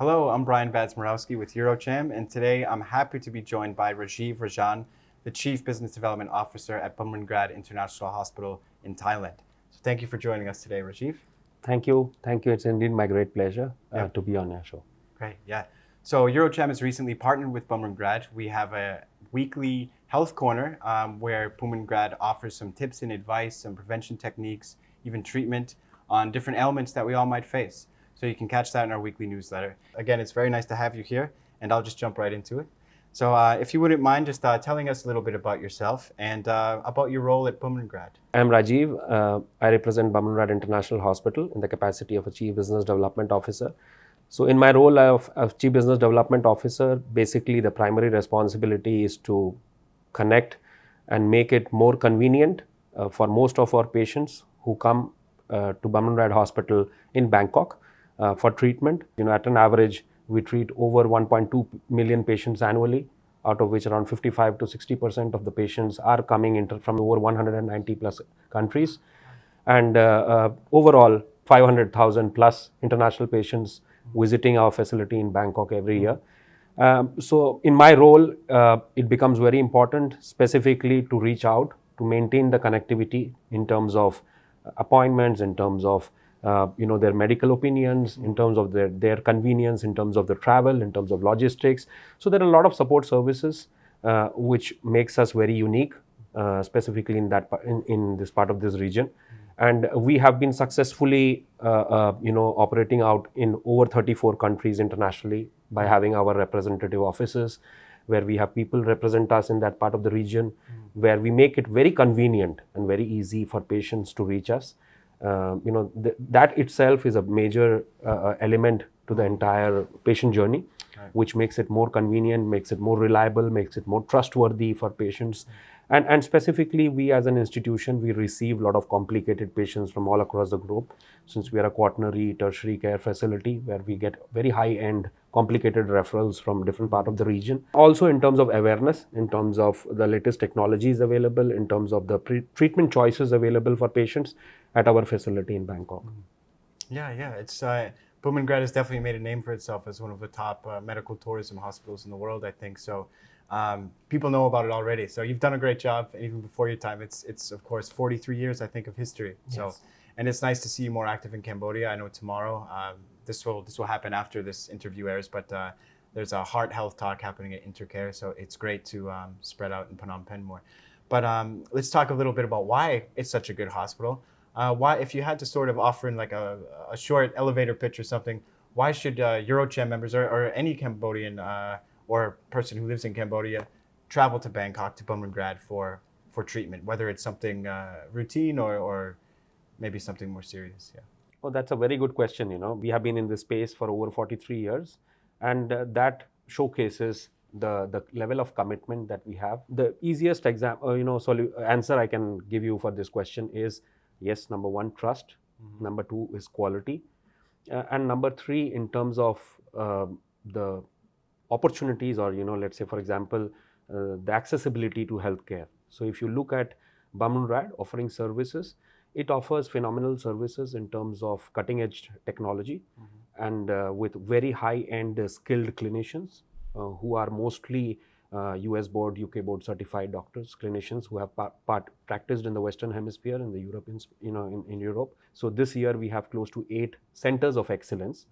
Hello, I'm Brian Vadsmorowski with Eurocham, and today I'm happy to be joined by Rajeev Rajan, the Chief Business Development Officer at Bumrungrad International Hospital in Thailand. So thank you for joining us today, Rajeev. Thank you. Thank you. It's indeed my great pleasure Yeah. to be on your show. Great, yeah. So Eurocham has recently partnered with Bumrungrad. We have a weekly health corner where Bumrungrad offers some tips and advice, some prevention techniques, even treatment on different ailments that we all might face. So you can catch that in our weekly newsletter. Again, it's very nice to have you here, and I'll just jump right into it. So if you wouldn't mind just telling us a little bit about yourself and about your role at Bumrungrad. I'm Rajeev. I represent Bumrungrad International Hospital in the capacity of a Chief Business Development Officer. So in my role of Chief Business Development Officer, basically the primary responsibility is to connect and make it more convenient for most of our patients who come to Bumrungrad Hospital in Bangkok for treatment. At an average, we treat over 1.2 million patients annually, out of which around 55 to 60% of the patients are coming from over 190 plus countries. And overall, 500,000 plus international patients visiting our facility in Bangkok every year. So in my role, it becomes very important specifically to reach out, to maintain the connectivity in terms of appointments, in terms of their medical opinions, in terms of their convenience, in terms of the travel, in terms of logistics. So there are a lot of support services which makes us very unique, specifically in this part of this region. And we have been successfully operating out in over 34 countries internationally by having our representative offices, where we have people represent us in that part of the region, where we make it very convenient and very easy for patients to reach us. That itself is a major element to the entire patient journey, which makes it more convenient, makes it more reliable, makes it more trustworthy for patients. And specifically, we as an institution, we receive a lot of complicated patients from all across the globe, since we are a quaternary tertiary care facility where we get very high-end complicated referrals from different part of the region. Also in terms of awareness, in terms of the latest technologies available, in terms of the treatment choices available for patients at our facility in Bangkok. Yeah. It's Bumrungrad has definitely made a name for itself as one of the top medical tourism hospitals in the world, I think. So people know about it already. So you've done a great job, even before your time. It's of course 43 years, I think, of history. Yes. So, and it's nice to see you more active in Cambodia. I know tomorrow this will happen after this interview airs, but there's a heart health talk happening at Intercare. So it's great to spread out in Phnom Penh more. But let's talk a little bit about why it's such a good hospital. Why, if you had to sort of offer in like a short elevator pitch or something, why should Eurochem members or any Cambodian or person who lives in Cambodia travel to Bangkok, to Bumrungrad for treatment, whether it's something routine or maybe something more serious? Yeah. Oh, that's a very good question. We have been in this space for over 43 years, and that showcases the level of commitment that we have. The easiest answer I can give you for this question is yes. Number one, trust. Number two is quality, and number three, in terms of the opportunities, or let's say, for example, the accessibility to healthcare. So if you look at Bumrungrad offering services, it offers phenomenal services in terms of cutting edge technology, and with very high end skilled clinicians who are mostly US board, UK board certified doctors, clinicians who have practiced in the Western Hemisphere, in the in Europe. So this year we have close to 8 centers of excellence.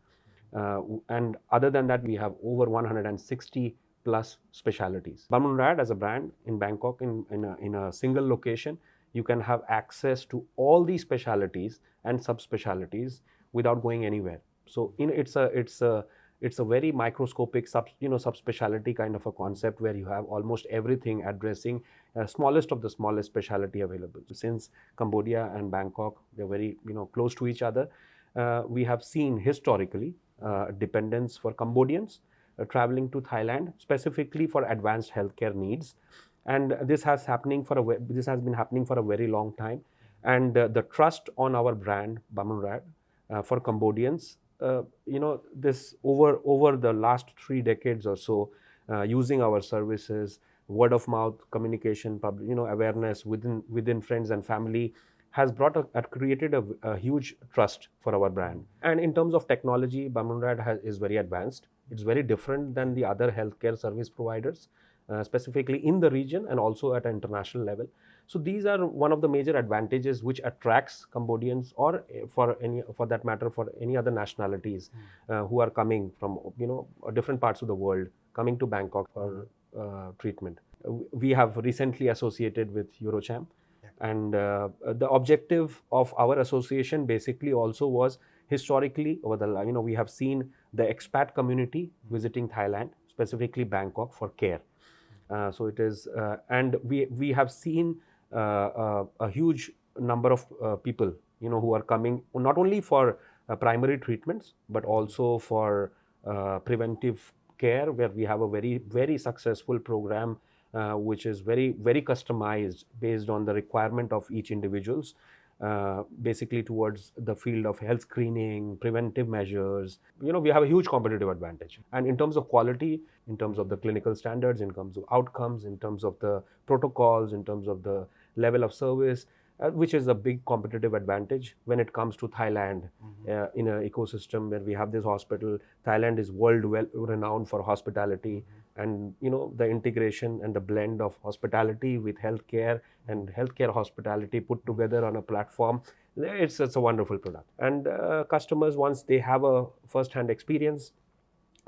And other than that, we have over 160 plus specialties. Bumrungrad as a brand in Bangkok, in a single location, you can have access to all these specialties and subspecialties without going anywhere. So it's a very microscopic subspecialty kind of a concept, where you have almost everything addressing smallest of the smallest specialty available. Since Cambodia and Bangkok, they're very close to each other, we have seen historically dependence for Cambodians traveling to Thailand specifically for advanced healthcare needs, and this has been happening for a very long time. And the trust on our brand Bumrungrad for Cambodians, this over the last 3 decades or so, using our services, word of mouth communication, awareness within friends and family, has created a huge trust for our brand. And in terms of technology, Bumrungrad is very advanced. It's very different than the other healthcare service providers, specifically in the region and also at an international level. So these are one of the major advantages which attracts Cambodians, or for that matter, for any other nationalities who are coming from different parts of the world, coming to Bangkok for treatment. We have recently associated with Eurocham, and the objective of our association basically also was, historically over the we have seen the expat community visiting Thailand, specifically Bangkok, for care. So it is, and we have seen a huge number of people who are coming not only for primary treatments but also for preventive care, where we have a very successful program which is very customized based on the requirement of each individuals, basically towards the field of health screening, preventive measures. We have a huge competitive advantage. And in terms of quality, in terms of the clinical standards, in terms of outcomes, in terms of the protocols, in terms of the level of service, which is a big competitive advantage when it comes to Thailand. In an ecosystem where we have this hospital, Thailand is world renowned for hospitality, and the integration and the blend of hospitality with healthcare and healthcare hospitality put together on a platform, it's a wonderful product. And customers, once they have a first-hand experience,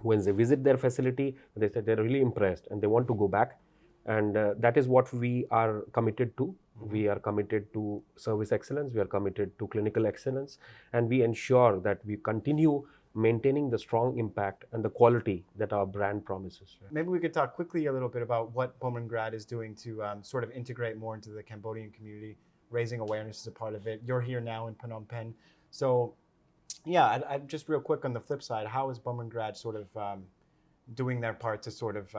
when they visit their facility, they say they're really impressed and they want to go back. And that is what we are committed to. We are committed to service excellence, we are committed to clinical excellence, and we ensure that we continue maintaining the strong impact and the quality that our brand promises. Maybe we could talk quickly a little bit about what Bumrungrad is doing to sort of integrate more into the Cambodian community. Raising awareness is a part of it. You're here now in Phnom Penh. So yeah, I'd just real quick on the flip side, how is Bumrungrad sort of doing their part to sort of,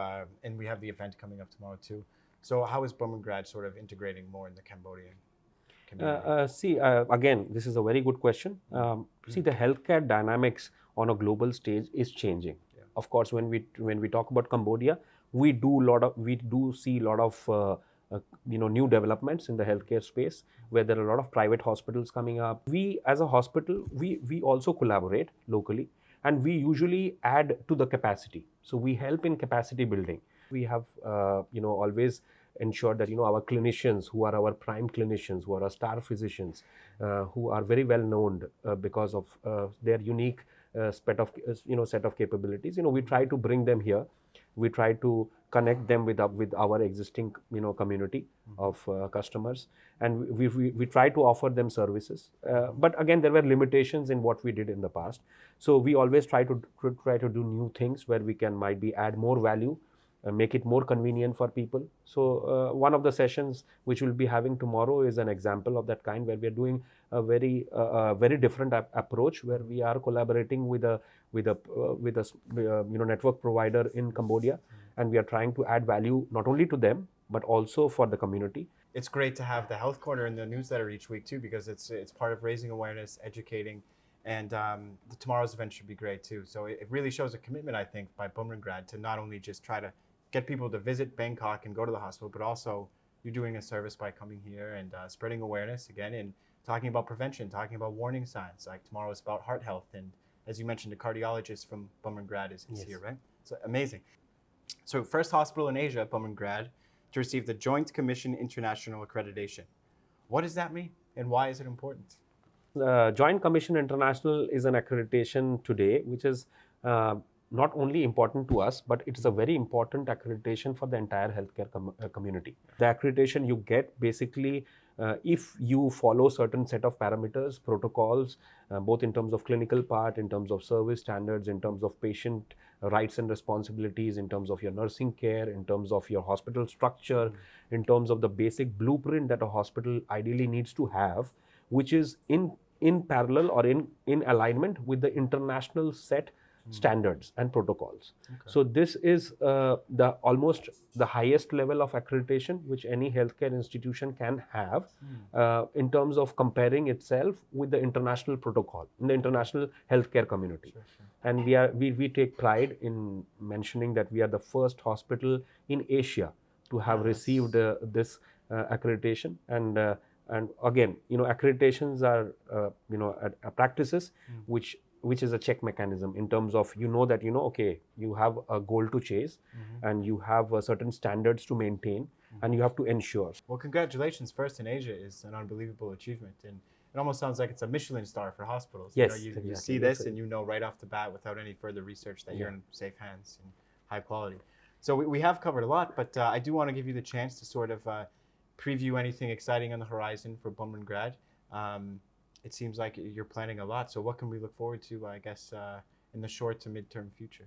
and we have the event coming up tomorrow too. So how is Bumrungrad sort of integrating more in the Cambodian community? Again, this is a very good question. See, the healthcare dynamics on a global stage is changing. Yeah. Of course, when we talk about Cambodia, we do see a lot of new developments in the healthcare space, where there are a lot of private hospitals coming up. We, as a hospital, we also collaborate locally, and we usually add to the capacity. So we help in capacity building. We have always ensured that our clinicians, who are our prime clinicians, who are our star physicians, who are very well known because of their unique set of capabilities. We try to bring them here. We try to connect them with our existing community of customers, and we try to offer them services. But again, there were limitations in what we did in the past. So we always try to do new things where we can add more value, make it more convenient for people. So one of the sessions which we'll be having tomorrow is an example of that kind, where we are doing a very different approach, where we are collaborating with a network provider in Cambodia, and we are trying to add value not only to them but also for the community. It's great to have the Health Corner in the newsletter each week too, because it's part of raising awareness, educating, and tomorrow's event should be great too. So it really shows a commitment, I think, by Bumrungrad to not only just try to get people to visit Bangkok and go to the hospital, but also you're doing a service by coming here and spreading awareness again, and talking about prevention, talking about warning signs. Like tomorrow is about heart health, and as you mentioned, the cardiologist from Bumrungrad is yes. here, right? So amazing. So first hospital in Asia, Bumrungrad, to receive the Joint Commission International accreditation. What does that mean, and why is it important? The Joint Commission International is an accreditation today, which is not only important to us, but it is a very important accreditation for the entire healthcare community. The accreditation you get basically if you follow certain set of parameters, protocols, both in terms of clinical part, in terms of service standards, in terms of patient rights and responsibilities, in terms of your nursing care, in terms of your hospital structure, in terms of the basic blueprint that a hospital ideally needs to have, which is in parallel or in alignment with the international set standards and protocols. Okay. So this is almost the highest level of accreditation which any healthcare institution can have in terms of comparing itself with the international protocol in the international healthcare community. Sure. And we take pride in mentioning that we are the first hospital in Asia to have received this accreditation, and And again, accreditations are practices which is a check mechanism in terms of that okay, you have a goal to chase, and you have certain standards to maintain, and you have to ensure. Well, congratulations. First in Asia is an unbelievable achievement. And it almost sounds like it's a Michelin star for hospitals. Yes, You exactly. see this and you know right off the bat without any further research that you're in safe hands and high quality. So we have covered a lot, but I do want to give you the chance to sort of preview anything exciting on the horizon for Bumrungrad. It seems like you're planning a lot. So what can we look forward to, I guess, in the short to midterm future?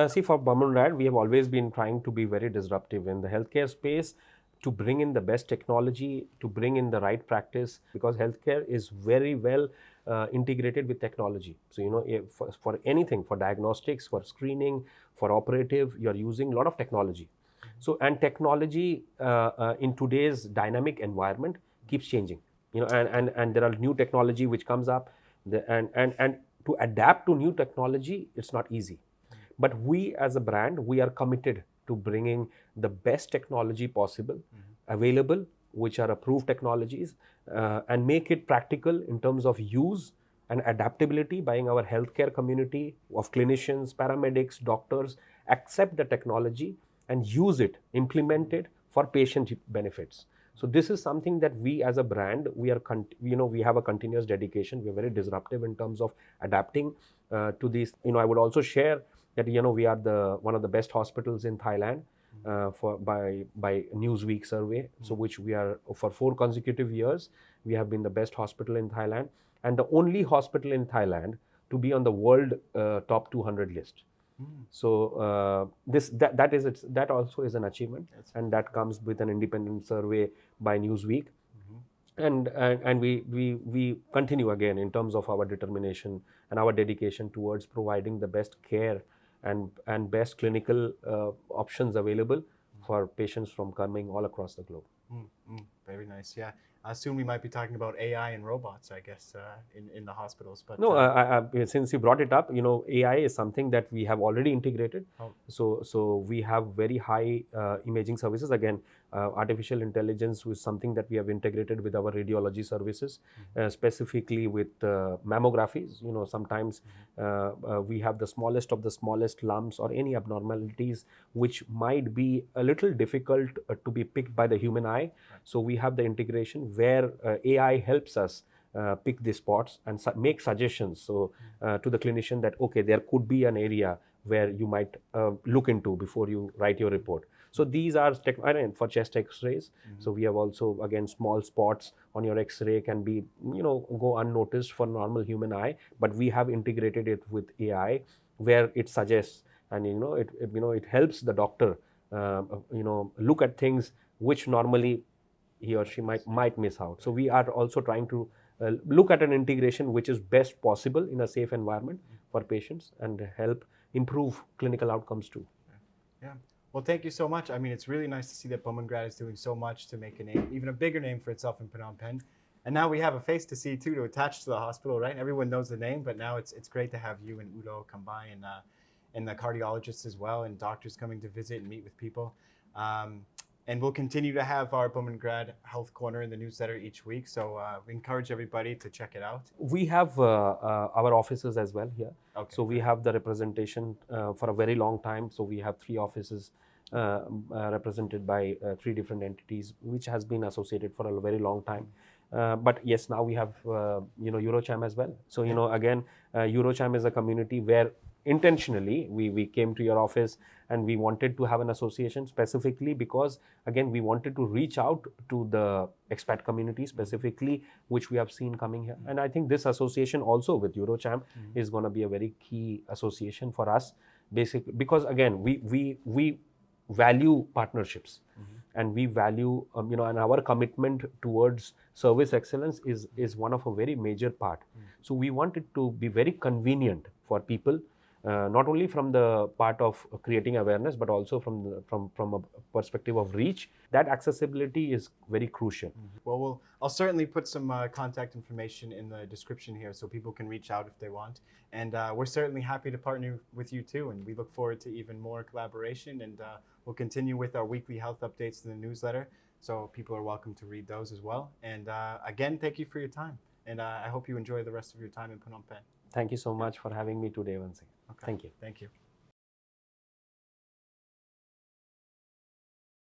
See, for Bumrungrad, we have always been trying to be very disruptive in the healthcare space, to bring in the best technology, to bring in the right practice, because healthcare is very well integrated with technology. So, for anything, for diagnostics, for screening, for operative, you're using a lot of technology. So, and technology in today's dynamic environment keeps changing, and there are new technology which comes up, and to adapt to new technology, it's not easy. But we as a brand, we are committed to bringing the best technology possible, available, which are approved technologies, and make it practical in terms of use and adaptability by our healthcare community of clinicians, paramedics, doctors, accept the technology and use it, implement it for patient benefits. So this is something that we as a brand, we are, we have a continuous dedication. We are very disruptive in terms of adapting to these. I would also share that we are one of the best hospitals in Thailand by Newsweek survey. So which we are for 4 consecutive years, we have been the best hospital in Thailand, and the only hospital in Thailand to be on the world top 200 list. So that also is an achievement, and that comes with an independent survey by Newsweek. And we continue again in terms of our determination and our dedication towards providing the best care and best clinical options available for patients from coming all across the globe. Very nice. Yeah. Soon we might be talking about AI and robots, I guess, in the hospitals. But no, since you brought it up, AI is something that we have already integrated. So we have very high imaging services. Again, artificial intelligence was something that we have integrated with our radiology services, specifically with mammographies. Sometimes we have the smallest of the smallest lumps or any abnormalities which might be a little difficult to be picked by the human eye. So we have the integration where AI helps us pick the spots and make suggestions to the clinician that okay, there could be an area where you might look into before you write your report. So these are for chest x-rays. So we have also, again, small spots on your x-ray can be go unnoticed for normal human eye, but we have integrated it with AI where it suggests, and it helps the doctor look at things which normally he or she might miss out. So we are also trying to look at an integration which is best possible in a safe environment for patients and help improve clinical outcomes too. Yeah. Well, thank you so much. I mean, it's really nice to see that Bumrungrad is doing so much to make a name, even a bigger name for itself in Phnom Penh. And now we have a face to see too, to attach to the hospital, right? Everyone knows the name, but now it's great to have you and Udo come by, and the cardiologists as well, and doctors coming to visit and meet with people. And we'll continue to have our Bumrungrad Health Corner in the newsletter each week. So we encourage everybody to check it out. We have our offices as well here. Okay. So we have the representation for a very long time. So we have 3 offices represented by 3 different entities, which has been associated for a very long time. But yes, now we have Eurocham as well. So again, Eurocham is a community where intentionally we came to your office and we wanted to have an association specifically because, again, we wanted to reach out to the expat community specifically, which we have seen coming here. And I think this association also with Eurocham is going to be a very key association for us, basically because, again, we value partnerships, and we value and our commitment towards service excellence is one of a very major part. So we want it to be very convenient for people, not only from the part of creating awareness, but also from a perspective of reach. That accessibility is very crucial. Well, I'll certainly put some contact information in the description here so people can reach out if they want. And we're certainly happy to partner with you too. And we look forward to even more collaboration. And we'll continue with our weekly health updates in the newsletter. So people are welcome to read those as well. And again, thank you for your time. And I hope you enjoy the rest of your time in Phnom Penh. Thank you so much for having me today once again. Okay. Thank you. Thank you.